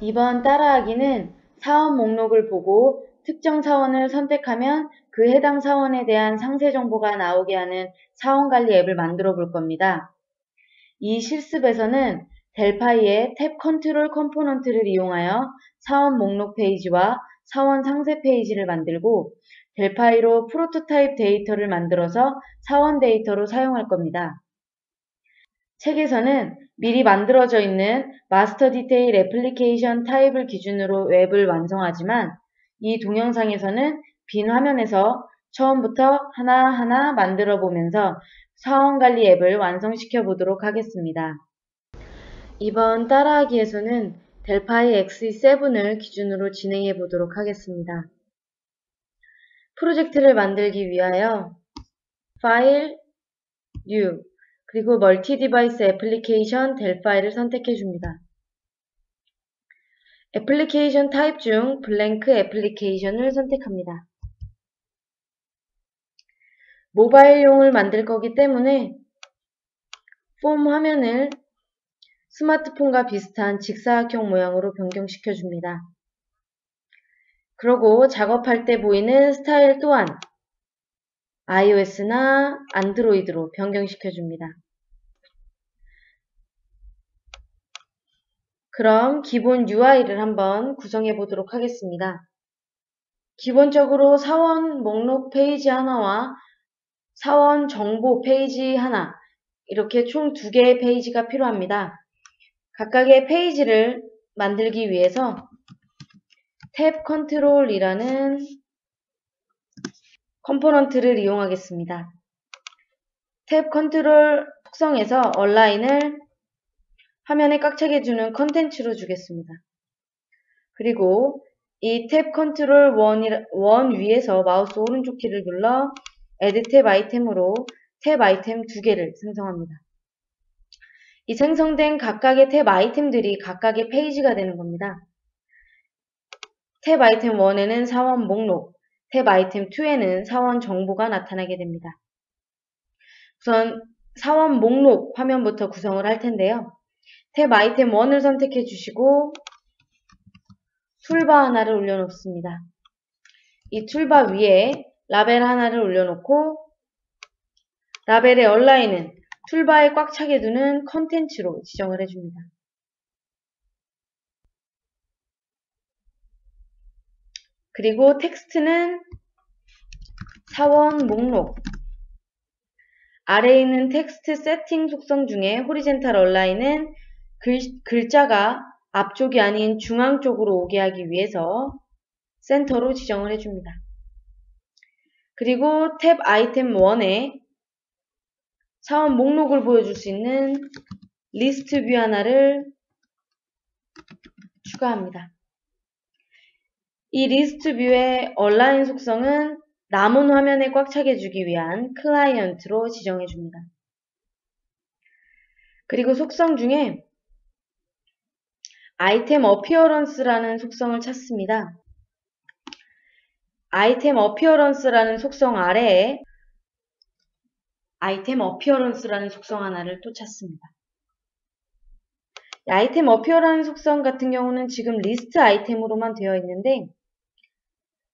이번 따라하기는 사원 목록을 보고 특정 사원을 선택하면 그 해당 사원에 대한 상세 정보가 나오게 하는 사원관리 앱을 만들어 볼 겁니다. 이 실습에서는 델파이의 탭 컨트롤 컴포넌트를 이용하여 사원 목록 페이지와 사원 상세 페이지를 만들고 델파이로 프로토타입 데이터를 만들어서 사원 데이터로 사용할 겁니다. 책에서는 미리 만들어져 있는 마스터 디테일 애플리케이션 타입을 기준으로 웹을 완성하지만 이 동영상에서는 빈 화면에서 처음부터 하나하나 만들어 보면서 사원관리 앱을 완성시켜 보도록 하겠습니다. 이번 따라하기에서는 델파이 XE7을 기준으로 진행해 보도록 하겠습니다. 프로젝트를 만들기 위하여 파일, 뉴, 그리고 멀티 디바이스 애플리케이션 델파이를 선택해 줍니다. 애플리케이션 타입 중 블랭크 애플리케이션을 선택합니다. 모바일용을 만들 거기 때문에 폼 화면을 스마트폰과 비슷한 직사각형 모양으로 변경시켜 줍니다. 그리고 작업할 때 보이는 스타일 또한 iOS나 안드로이드로 변경시켜 줍니다. 그럼 기본 UI를 한번 구성해 보도록 하겠습니다. 기본적으로 사원 목록 페이지 하나와 사원 정보 페이지 하나, 이렇게 총 2개의 페이지가 필요합니다. 각각의 페이지를 만들기 위해서 탭 컨트롤이라는 컴포넌트를 이용하겠습니다. 탭 컨트롤 속성에서 얼라인을 화면에 꽉 차게 주는 컨텐츠로 주겠습니다. 그리고 이 탭 컨트롤 1 위에서 마우스 오른쪽 키를 눌러 Add 탭 아이템으로 탭 아이템 2개를 생성합니다. 이 생성된 각각의 탭 아이템들이 각각의 페이지가 되는 겁니다. 탭 아이템 1에는 사원 목록, 탭 아이템 2에는 사원 정보가 나타나게 됩니다. 우선 사원 목록 화면부터 구성을 할 텐데요. 탭 아이템 1을 선택해 주시고 툴바 하나를 올려놓습니다. 이 툴바 위에 라벨 하나를 올려놓고 라벨의 얼라인은 툴바에 꽉 차게 두는 컨텐츠로 지정을 해줍니다. 그리고 텍스트는 사원 목록, 아래에 있는 텍스트 세팅 속성 중에 호리젠탈 얼라인은 글자가 앞쪽이 아닌 중앙 쪽으로 오게 하기 위해서 센터로 지정을 해줍니다. 그리고 탭 아이템 1에 사원 목록을 보여줄 수 있는 리스트 뷰 하나를 추가합니다. 이 리스트 뷰의 얼라인 속성은 남은 화면에 꽉 차게 주기 위한 클라이언트로 지정해 줍니다. 그리고 속성 중에 아이템 어피어런스라는 속성을 찾습니다. 아이템 어피어런스라는 속성 아래에 아이템 어피어런스라는 속성 하나를 또 찾습니다. 아이템 어피어런스 속성 같은 경우는 지금 리스트 아이템으로만 되어 있는데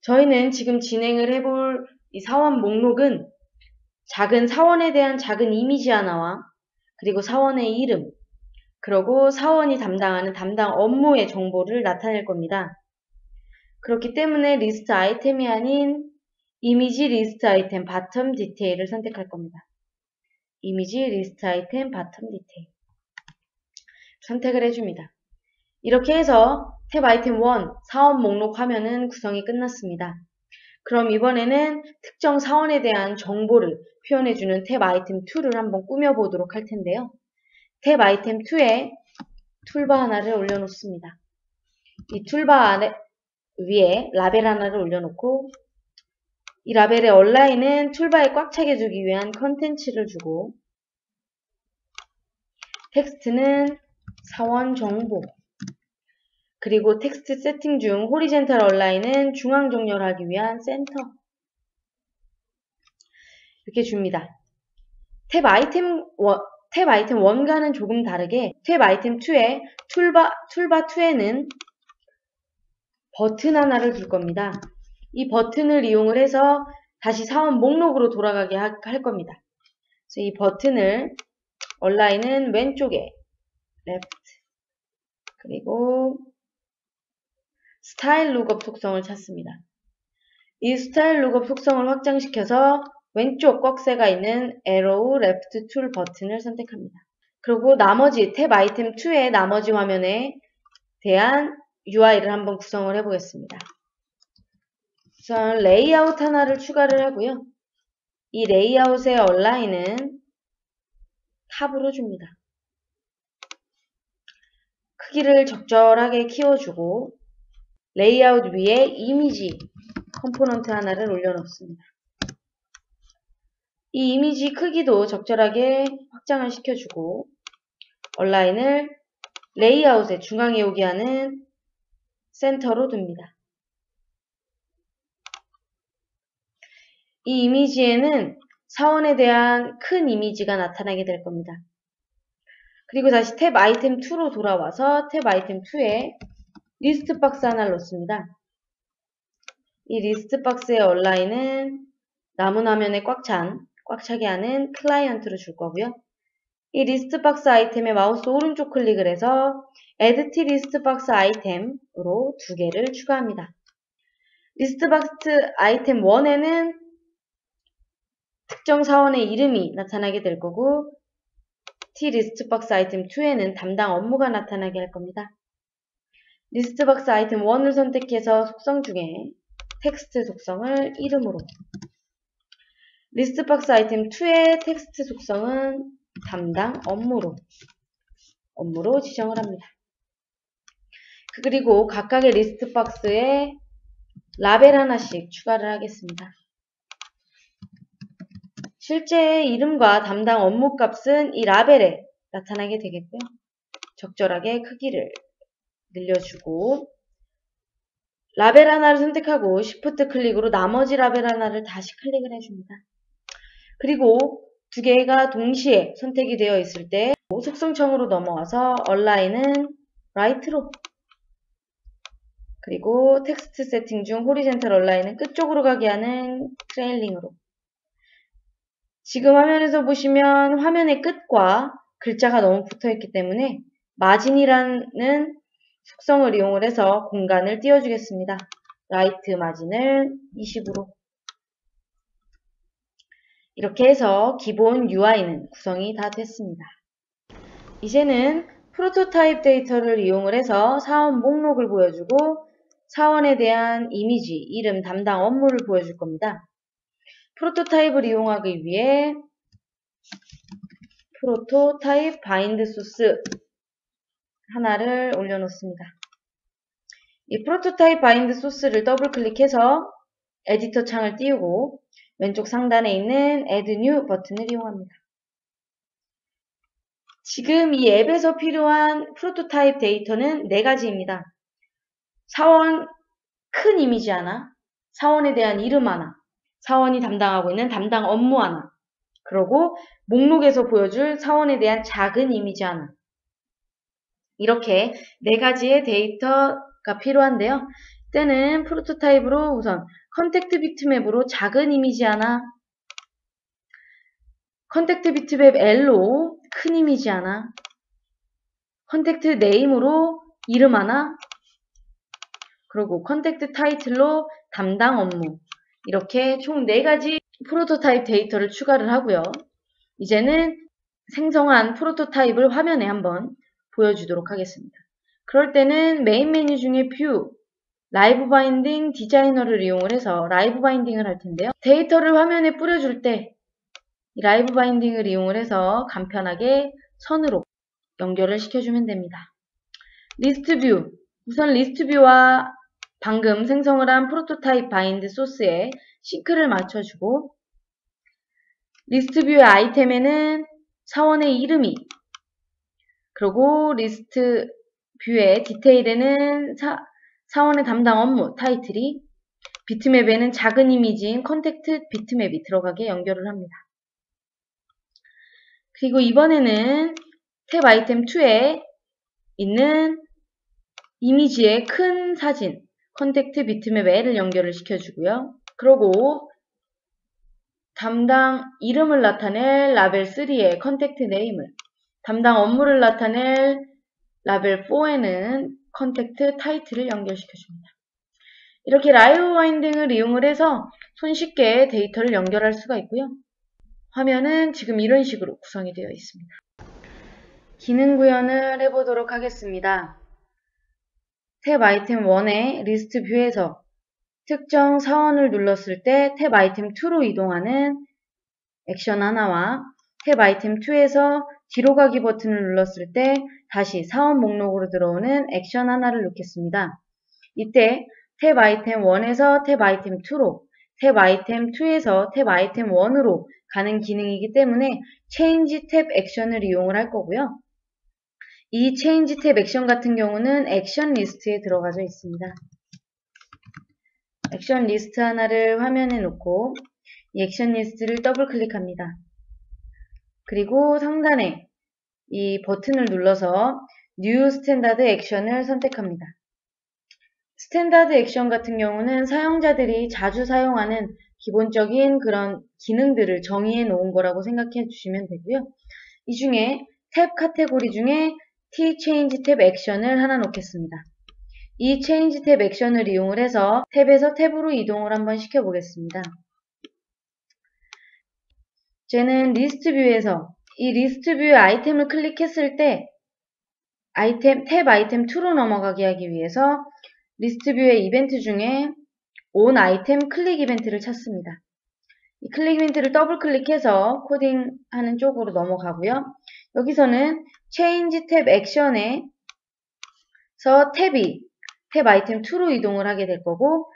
저희는 지금 진행을 해볼 이 사원 목록은 작은 사원에 대한 작은 이미지 하나와 그리고 사원의 이름, 그리고 사원이 담당하는 담당 업무의 정보를 나타낼 겁니다. 그렇기 때문에 리스트 아이템이 아닌 이미지 리스트 아이템 바텀 디테일을 선택할 겁니다. 이미지 리스트 아이템 바텀 디테일 선택을 해줍니다. 이렇게 해서 탭 아이템 1 사원 목록 화면은 구성이 끝났습니다. 그럼 이번에는 특정 사원에 대한 정보를 표현해주는 탭 아이템 2를 한번 꾸며보도록 할 텐데요. 탭 아이템 2에 툴바 하나를 올려놓습니다. 이 툴바 위에 라벨 하나를 올려놓고 이 라벨의 얼라인은 툴바에 꽉 차게 주기 위한 컨텐츠를 주고 텍스트는 사원 정보, 그리고 텍스트 세팅 중 호리젠탈 얼라인은 중앙 정렬하기 위한 센터 이렇게 줍니다. 탭 아이템 1과는 조금 다르게 탭 아이템 2의 툴바 2에는 버튼 하나를 둘 겁니다. 이 버튼을 이용을 해서 다시 사원 목록으로 돌아가게 할 겁니다. 그래서 이 버튼을 얼라인은 왼쪽에 left 그리고 스타일 룩업 속성을 찾습니다. 이 스타일 룩업 속성을 확장시켜서 왼쪽 꺽쇠가 있는 arrow left tool 버튼을 선택합니다. 그리고 나머지 탭 아이템 2의 나머지 화면에 대한 UI를 한번 구성을 해보겠습니다. 우선 레이아웃 하나를 추가를 하고요. 이 레이아웃의 얼라인은 탑으로 줍니다. 크기를 적절하게 키워주고 레이아웃 위에 이미지 컴포넌트 하나를 올려놓습니다. 이 이미지 크기도 적절하게 확장을 시켜주고 얼라인을 레이아웃의 중앙에 오게 하는 센터로 둡니다. 이 이미지에는 사원에 대한 큰 이미지가 나타나게 될 겁니다. 그리고 다시 탭 아이템 2로 돌아와서 탭 아이템 2에 리스트 박스 하나를 넣습니다. 이 리스트 박스의 얼라인은 남은 화면에 꽉 차게 하는 클라이언트로 줄 거고요. 이 리스트 박스 아이템에 마우스 오른쪽 클릭을 해서 Add T 리스트 박스 아이템으로 2개를 추가합니다. 리스트 박스 아이템 1에는 특정 사원의 이름이 나타나게 될 거고 T 리스트 박스 아이템 2에는 담당 업무가 나타나게 할 겁니다. 리스트 박스 아이템 1을 선택해서 속성 중에 텍스트 속성을 이름으로 리스트 박스 아이템 2의 텍스트 속성은 담당 업무로 지정을 합니다. 그리고 각각의 리스트 박스에 라벨 하나씩 추가를 하겠습니다. 실제 이름과 담당 업무 값은 이 라벨에 나타나게 되겠고요. 적절하게 크기를 늘려주고 라벨 하나를 선택하고 Shift 클릭으로 나머지 라벨 하나를 다시 클릭을 해줍니다. 그리고 2개가 동시에 선택이 되어 있을 때 속성창으로 넘어와서 얼라인은 right로 그리고 텍스트 세팅 중 호리젠탈 얼라인은 끝쪽으로 가게 하는 트레일링으로 지금 화면에서 보시면 화면의 끝과 글자가 너무 붙어있기 때문에 마진이라는 속성을 이용을 해서 공간을 띄워주겠습니다. 라이트 마진을 20으로 이렇게 해서 기본 UI는 구성이 다 됐습니다. 이제는 프로토타입 데이터를 이용을 해서 사원 목록을 보여주고 사원에 대한 이미지, 이름, 담당 업무를 보여줄 겁니다. 프로토타입을 이용하기 위해 프로토타입 바인드 소스 하나를 올려놓습니다. 이 프로토타입 바인드 소스를 더블 클릭해서 에디터 창을 띄우고 왼쪽 상단에 있는 Add New 버튼을 이용합니다. 지금 이 앱에서 필요한 프로토타입 데이터는 4가지입니다. 사원 큰 이미지 하나, 사원에 대한 이름 하나, 사원이 담당하고 있는 담당 업무 하나, 그리고 목록에서 보여줄 사원에 대한 작은 이미지 하나. 이렇게 4가지의 데이터가 필요한데요. 이때는 프로토타입으로 우선 컨택트 비트맵으로 작은 이미지 하나, 컨택트 비트맵 L로 큰 이미지 하나, 컨택트 네임으로 이름 하나, 그리고 컨택트 타이틀로 담당 업무 이렇게 총 4가지 프로토타입 데이터를 추가를 하고요. 이제는 생성한 프로토타입을 화면에 한번 보여주도록 하겠습니다. 그럴 때는 메인 메뉴 중에 뷰, 라이브 바인딩 디자이너를 이용을 해서 라이브 바인딩을 할 텐데요. 데이터를 화면에 뿌려줄 때 이 라이브 바인딩을 이용을 해서 간편하게 선으로 연결을 시켜주면 됩니다. 리스트 뷰, 우선 리스트 뷰와 방금 생성을 한 프로토타입 바인드 소스에 싱크를 맞춰주고 리스트 뷰의 아이템에는 사원의 이름이 그리고 리스트 뷰의 디테일에는 사원의 담당 업무 타이틀이 비트맵에는 작은 이미지인 컨택트 비트맵이 들어가게 연결을 합니다. 그리고 이번에는 탭 아이템 2에 있는 이미지의 큰 사진 컨택트 비트맵 L을 연결을 시켜주고요. 그러고 담당 이름을 나타낼 라벨 3에 컨택트 네임을, 담당 업무를 나타낼 라벨 4에는 컨택트 타이틀을 연결시켜줍니다. 이렇게 라이브 와인딩을 이용을 해서 손쉽게 데이터를 연결할 수가 있고요. 화면은 지금 이런 식으로 구성이 되어 있습니다. 기능 구현을 해보도록 하겠습니다. 탭 아이템 1의 리스트 뷰에서 특정 사원을 눌렀을 때 탭 아이템 2로 이동하는 액션 하나와 탭 아이템 2에서 뒤로 가기 버튼을 눌렀을 때 다시 사원 목록으로 들어오는 액션 하나를 넣겠습니다. 이때 탭 아이템 1에서 탭 아이템 2로, 탭 아이템 2에서 탭 아이템 1으로 가는 기능이기 때문에 체인지 탭 액션을 이용을 할 거고요. 이 체인지 탭 액션 같은 경우는 액션 리스트에 들어가져 있습니다. 액션 리스트 하나를 화면에 놓고 이 액션 리스트를 더블 클릭합니다. 그리고 상단에 이 버튼을 눌러서 뉴 스탠다드 액션을 선택합니다. 스탠다드 액션 같은 경우는 사용자들이 자주 사용하는 기본적인 그런 기능들을 정의해 놓은 거라고 생각해 주시면 되고요. 이 중에 탭 카테고리 중에 T 체인지 탭 액션을 하나 놓겠습니다. 이 체인지 탭 액션을 이용을 해서 탭에서 탭으로 이동을 한번 시켜보겠습니다. 쟤는 리스트 뷰에서 이 리스트 뷰의 아이템을 클릭했을 때 탭 아이템 2로 넘어가게 하기 위해서 리스트 뷰의 이벤트 중에 온 아이템 클릭 이벤트를 찾습니다. 이 클릭 이벤트를 더블 클릭해서 코딩하는 쪽으로 넘어가고요. 여기서는 체인지 탭 액션에서 탭 아이템 2로 이동을 하게 될 거고,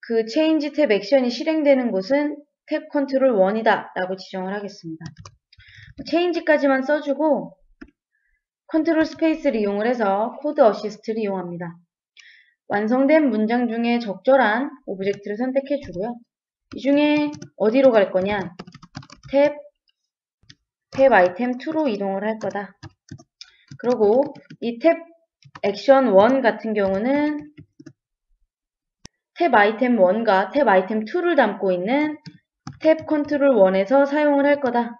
그 체인지 탭 액션이 실행되는 곳은 탭 컨트롤 1이다 라고 지정을 하겠습니다. 체인지까지만 써주고 컨트롤 스페이스를 이용을 해서 코드 어시스트를 이용합니다. 완성된 문장 중에 적절한 오브젝트를 선택해 주고요. 이 중에 어디로 갈 거냐? 탭 아이템 2로 이동을 할 거다. 그리고 이 탭 액션 1 같은 경우는 탭 아이템 1과 탭 아이템 2를 담고 있는 탭 컨트롤 1에서 사용을 할 거다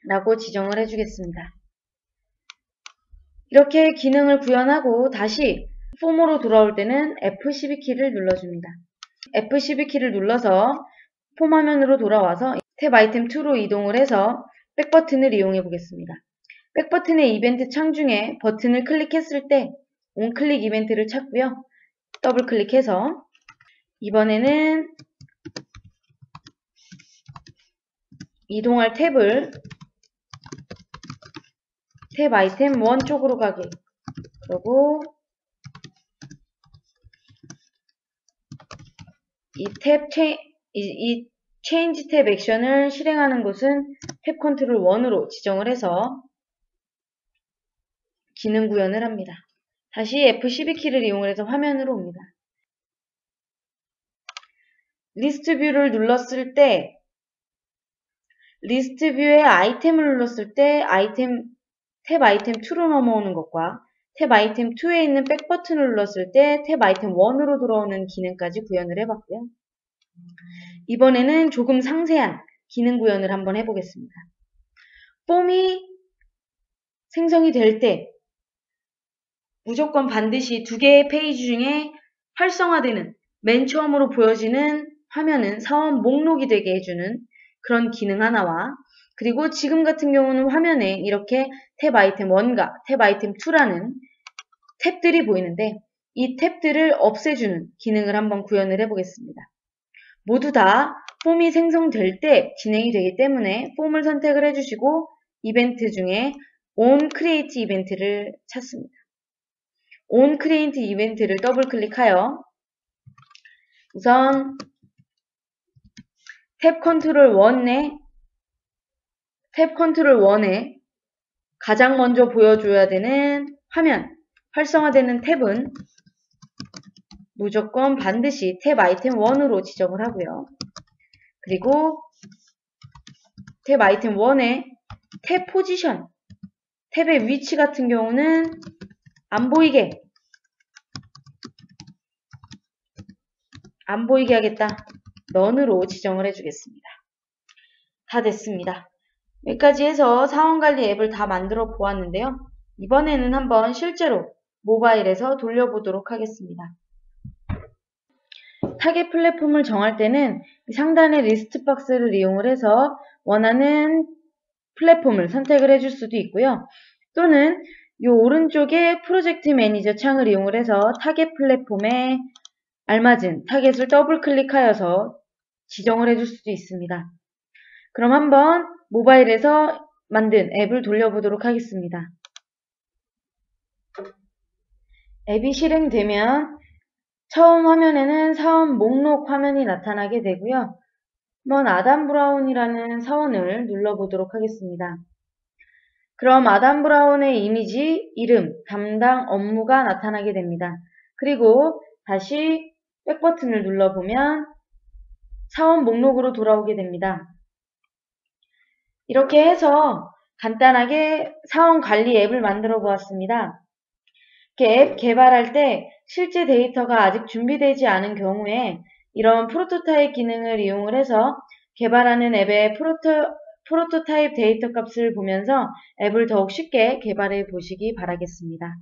라고 지정을 해주겠습니다. 이렇게 기능을 구현하고 다시 폼으로 돌아올 때는 F12키를 눌러줍니다. F12키를 눌러서 폼 화면으로 돌아와서 탭 아이템 2로 이동을 해서 백 버튼을 이용해 보겠습니다. 백 버튼의 이벤트 창 중에 버튼을 클릭했을 때 온클릭 이벤트를 찾고요. 더블 클릭해서 이번에는 이동할 탭을 탭 아이템 1 쪽으로 가게, 그리고 이 체인지 탭 액션을 실행하는 곳은 탭 컨트롤 1으로 지정을 해서 기능 구현을 합니다. 다시 F12키를 이용해서 화면으로 옵니다. 리스트 뷰를 눌렀을 때 리스트 뷰에 아이템을 눌렀을 때 탭 아이템 2로 넘어오는 것과 탭 아이템 2에 있는 백 버튼을 눌렀을 때 탭 아이템 1으로 들어오는 기능까지 구현을 해봤고요. 이번에는 조금 상세한 기능 구현을 한번 해보겠습니다. 폼이 생성이 될 때 무조건 반드시 두 개의 페이지 중에 활성화되는 맨 처음으로 보여지는 화면은 사원 목록이 되게 해주는 그런 기능 하나와, 그리고 지금 같은 경우는 화면에 이렇게 탭 아이템 1과 탭 아이템 2라는 탭들이 보이는데 이 탭들을 없애주는 기능을 한번 구현을 해보겠습니다. 모두 다 폼이 생성될 때 진행이 되기 때문에 폼을 선택을 해주시고 이벤트 중에 on create 이벤트를 찾습니다. on create 이벤트를 더블 클릭하여 우선 탭 컨트롤 1에 가장 먼저 보여줘야 되는 화면, 활성화되는 탭은 무조건 반드시 탭 아이템 1으로 지정을 하고요. 그리고 탭 아이템 1의 탭 포지션, 탭의 위치 같은 경우는 안 보이게 안 보이게 하겠다. 넌으로 지정을 해주겠습니다. 다 됐습니다. 여기까지 해서 사원관리 앱을 다 만들어 보았는데요. 이번에는 한번 실제로 모바일에서 돌려보도록 하겠습니다. 타겟 플랫폼을 정할 때는 상단의 리스트 박스를 이용을 해서 원하는 플랫폼을 선택을 해줄 수도 있고요. 또는 이 오른쪽에 프로젝트 매니저 창을 이용을 해서 타겟 플랫폼에 알맞은 타겟을 더블 클릭하여서 지정을 해줄 수도 있습니다. 그럼 한번 모바일에서 만든 앱을 돌려보도록 하겠습니다. 앱이 실행되면 처음 화면에는 사원 목록 화면이 나타나게 되고요. 한번 아담 브라운이라는 사원을 눌러보도록 하겠습니다. 그럼 아담 브라운의 이미지, 이름, 담당 업무가 나타나게 됩니다. 그리고 다시 백 버튼을 눌러보면 사원 목록으로 돌아오게 됩니다. 이렇게 해서 간단하게 사원 관리 앱을 만들어 보았습니다. 앱 개발할 때 실제 데이터가 아직 준비되지 않은 경우에 이런 프로토타입 기능을 이용을 해서 개발하는 앱의 프로토타입 데이터 값을 보면서 앱을 더욱 쉽게 개발해 보시기 바라겠습니다.